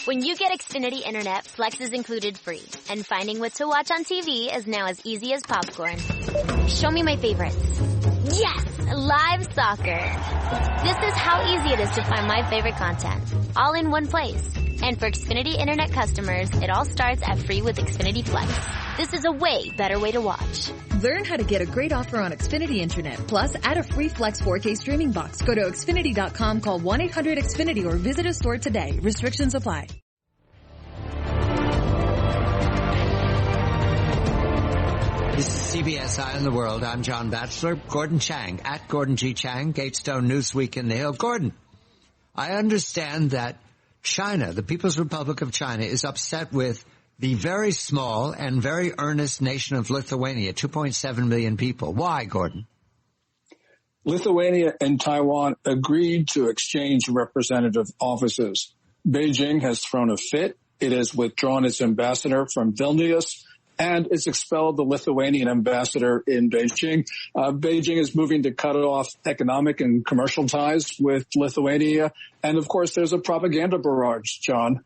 When you get Xfinity Internet, Flex is included free. And finding what to watch on TV is now as easy as popcorn. Show me my favorites. Yes! Live soccer. This is how easy it is to find my favorite content. All in one place. And for Xfinity Internet customers, it all starts at free with Xfinity Flex. This is a way better way to watch. Learn how to get a great offer on Xfinity Internet. Plus, add a free Flex 4K streaming box. Go to Xfinity.com, call 1-800-XFINITY, or visit a store today. Restrictions apply. This is CBS Eye on the World. I'm John Batchelor. Gordon Chang, at Gordon G. Chang, Gatestone Newsweek in the Hill. Gordon, I understand that China, the People's Republic of China, is upset with the very small and very earnest nation of Lithuania, 2.7 million people. Why, Gordon? Lithuania and Taiwan agreed to exchange representative offices. Beijing has thrown a fit. It has withdrawn its ambassador from Vilnius, and it's expelled the Lithuanian ambassador in Beijing. Beijing is moving to cut off economic and commercial ties with Lithuania. And, of course, there's a propaganda barrage, John.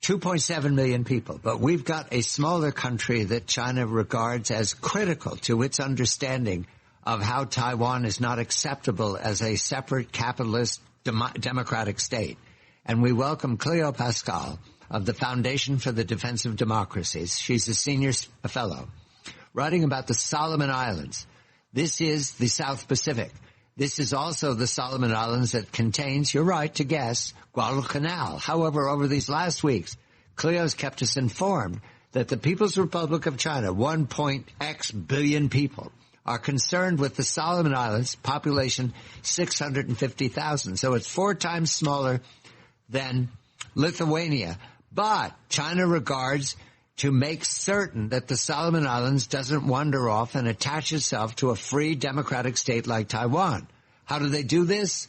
2.7 million people, but we've got a smaller country that China regards as critical to its understanding of how Taiwan is not acceptable as a separate capitalist democratic state. And we welcome Cleo Pascal of the Foundation for the Defense of Democracies. She's a senior fellow, writing about the Solomon Islands. This is the South Pacific. This is also the Solomon Islands that contains, you're right to guess, Guadalcanal. However, over these last weeks, Cleo's kept us informed that the People's Republic of China, 1.x billion people, are concerned with the Solomon Islands, population 650,000. So it's 4 times smaller than Lithuania. But China regards to make certain that the Solomon Islands doesn't wander off and attach itself to a free democratic state like Taiwan. How do they do this?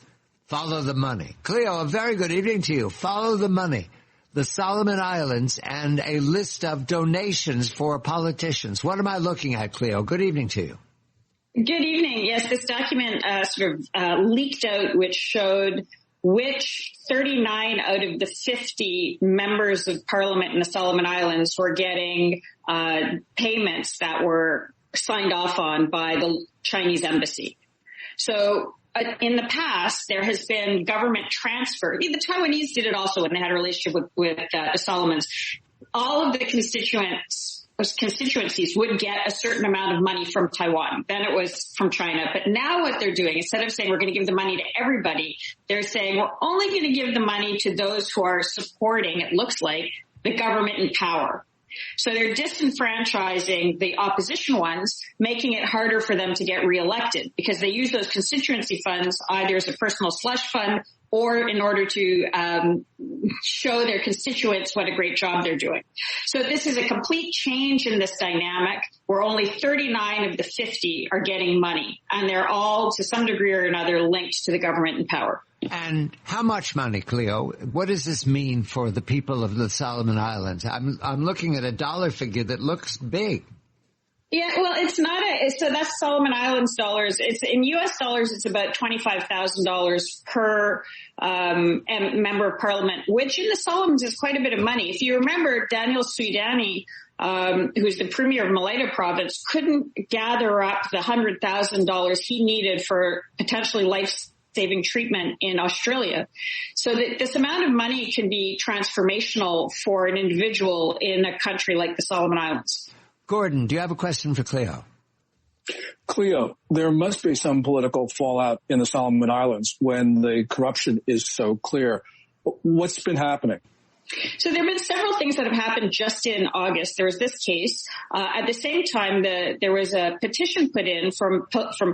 Follow the money. Cleo, a very good evening to you. Follow the money. The Solomon Islands and a list of donations for politicians. What am I looking at, Cleo? Good evening to you. Good evening. Yes, this document leaked out, which showed which 39 out of the 50 members of parliament in the Solomon Islands were getting payments that were signed off on by the Chinese embassy. So in the past, there has been government transfer. The Taiwanese did it also when they had a relationship with the Solomons. All of the constituencies would get a certain amount of money from Taiwan. Then it was from China. But now what they're doing, instead of saying we're going to give the money to everybody, they're saying we're only going to give the money to those who are supporting, it looks like, the government in power. So they're disenfranchising the opposition ones, making it harder for them to get reelected because they use those constituency funds either as a personal slush fund or in order to show their constituents what a great job they're doing. So this is a complete change in this dynamic where only 39 of the 50 are getting money, and they're all, to some degree or another, linked to the government in power. And how much money, Cleo? What does this mean for the people of the Solomon Islands? I'm looking at a dollar figure that looks big. Yeah, well, it's not so that's Solomon Islands dollars. It's in U.S. dollars. It's about $25,000 per member of parliament, which in the Solomons is quite a bit of money. If you remember, Daniel Suidani, who's the premier of Malaita province, couldn't gather up the $100,000 he needed for potentially life-saving treatment in Australia. So that this amount of money can be transformational for an individual in a country like the Solomon Islands. Gordon, do you have a question for Cleo? Cleo, there must be some political fallout in the Solomon Islands when the corruption is so clear. What's been happening? So there have been several things that have happened just in August. There was this case. At the same time, there was a petition put in from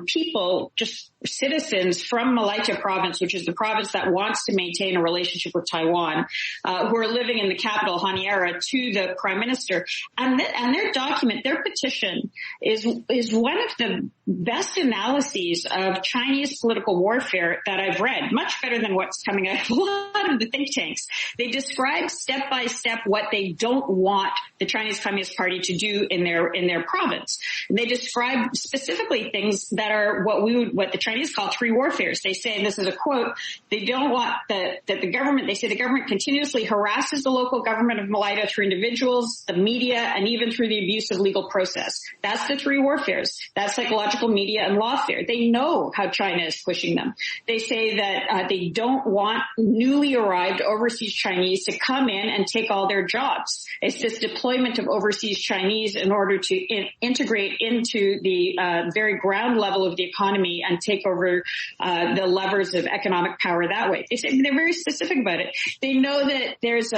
people, just citizens from Malaita province, which is the province that wants to maintain a relationship with Taiwan, who are living in the capital, Honiara, to the prime minister. And their document, their petition is one of the best analyses of Chinese political warfare that I've read, much better than what's coming out of a lot of the think tanks. They describe describe step by step what they don't want the Chinese Communist Party to do in their province. And they describe specifically things that are what the Chinese call three warfares. They say, and this is a quote, they don't want that the government, they say the government continuously harasses the local government of Malaita through individuals, the media, and even through the abuse of legal process. That's the three warfares. That's psychological, media, and lawfare. They know how China is pushing them. They say that they don't want newly arrived overseas Chinese to come in and take all their jobs. It's this deployment of overseas Chinese in order to integrate into the very ground level of the economy and take over the levers of economic power that way. They say they're very specific about it. They know that there's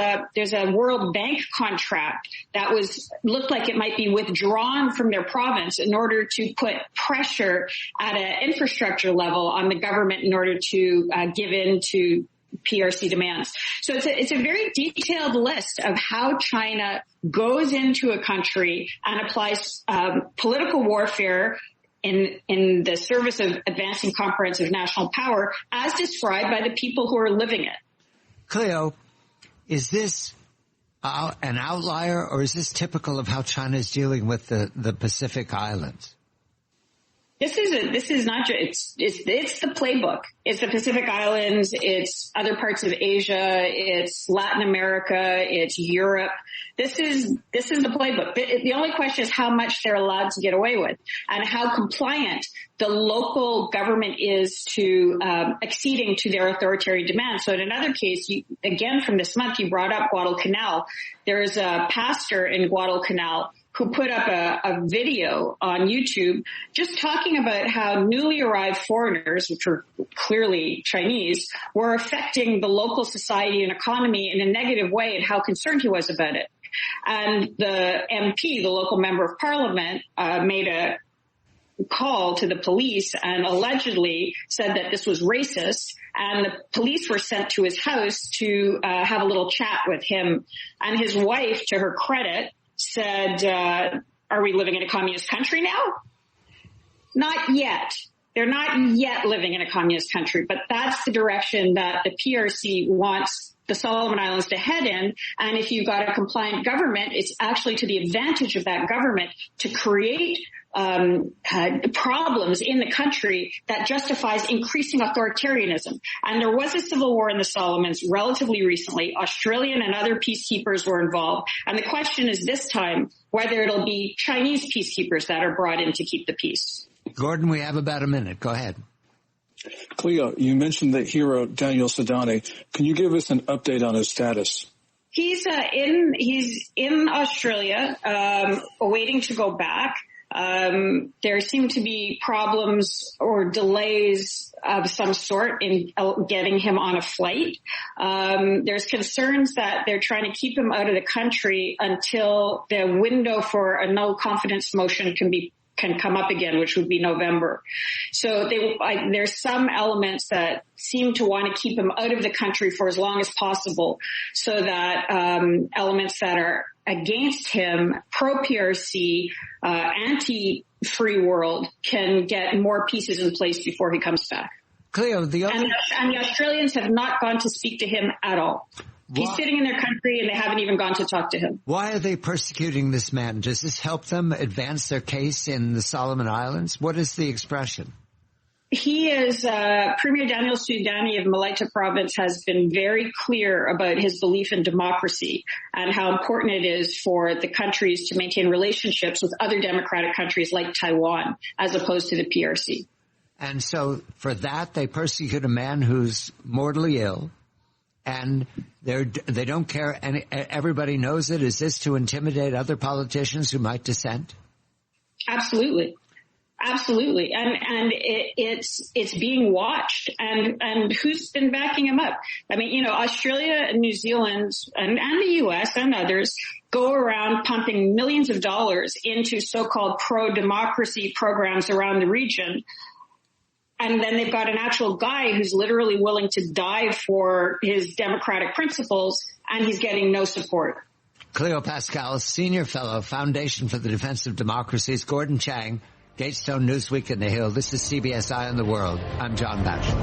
a World Bank contract that looked like it might be withdrawn from their province in order to put pressure at an infrastructure level on the government in order to give in to PRC demands. So it's a very detailed list of how China goes into a country and applies political warfare in the service of advancing comprehensive national power as described by the people who are living it. Cleo, is this an outlier, or is this typical of how China is dealing with the Pacific Islands? This is not just, it's the playbook. It's the Pacific Islands. It's other parts of Asia. It's Latin America. It's Europe. This is the playbook. The only question is how much they're allowed to get away with and how compliant the local government is to acceding to their authoritarian demands. So in another case, again from this month, you brought up Guadalcanal. There is a pastor in Guadalcanal who put up a video on YouTube just talking about how newly arrived foreigners, which were clearly Chinese, were affecting the local society and economy in a negative way and how concerned he was about it. And the MP, the local member of parliament, made a call to the police and allegedly said that this was racist, and the police were sent to his house to have a little chat with him. And his wife, to her credit, said, are we living in a communist country now? Not yet. They're not yet living in a communist country, but that's the direction that the PRC wants the Solomon Islands to head in. And if you've got a compliant government, it's actually to the advantage of that government to create problems in the country that justifies increasing authoritarianism. And there was a civil war in the Solomons relatively recently. Australian and other peacekeepers were involved. And the question is this time whether it'll be Chinese peacekeepers that are brought in to keep the peace. Gordon, we have about a minute. Go ahead. Cleo, you mentioned the hero Daniel Sedani. Can you give us an update on his status? He's in Australia, awaiting to go back. There seem to be problems or delays of some sort in getting him on a flight. There's concerns that they're trying to keep him out of the country until the window for a no confidence motion can come up again, which would be November. So there's some elements that seem to want to keep him out of the country for as long as possible, so that elements that are against him, pro-PRC, anti-free world, can get more pieces in place before he comes back. Cleo, and the Australians have not gone to speak to him at all. He's sitting in their country and they haven't even gone to talk to him. Why are they persecuting this man? Does this help them advance their case in the Solomon Islands? What is the expression? He is, Premier Daniel Sedani of Malaita province has been very clear about his belief in democracy and how important it is for the countries to maintain relationships with other democratic countries like Taiwan, as opposed to the PRC. And so for that, they persecute a man who's mortally ill, and they don't care, and everybody knows it. Is this to intimidate other politicians who might dissent? Absolutely. Absolutely. And it's being watched. And who's been backing him up? I mean, Australia and New Zealand and the US and others go around pumping millions of dollars into so-called pro-democracy programs around the region. And then they've got an actual guy who's literally willing to die for his democratic principles, and he's getting no support. Cleo Pascal, Senior Fellow, Foundation for the Defense of Democracies. Gordon Chang, Gatestone Newsweek in the Hill. This is CBS Eye on the World. I'm John Batchelor.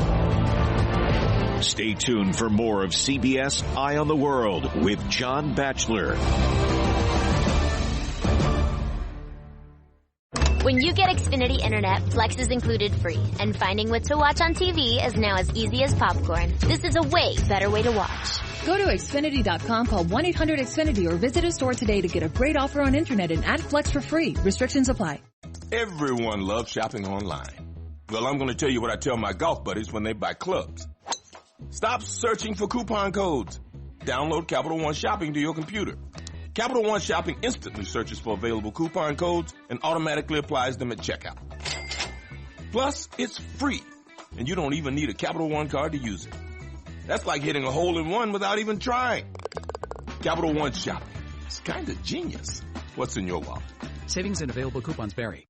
Stay tuned for more of CBS Eye on the World with John Batchelor. When you get Xfinity Internet, Flex is included free, and finding what to watch on TV is now as easy as popcorn. This is a way better way to watch. Go to Xfinity.com, call 1-800-XFINITY, or visit a store today to get a great offer on Internet and add Flex for free. Restrictions apply. Everyone loves shopping online. Well, I'm going to tell you what I tell my golf buddies when they buy clubs. Stop searching for coupon codes. Download Capital One Shopping to your computer. Capital One Shopping instantly searches for available coupon codes and automatically applies them at checkout. Plus, it's free, and you don't even need a Capital One card to use it. That's like hitting a hole-in-one without even trying. Capital One Shopping. It's kind of genius. What's in your wallet? Savings and available coupons vary.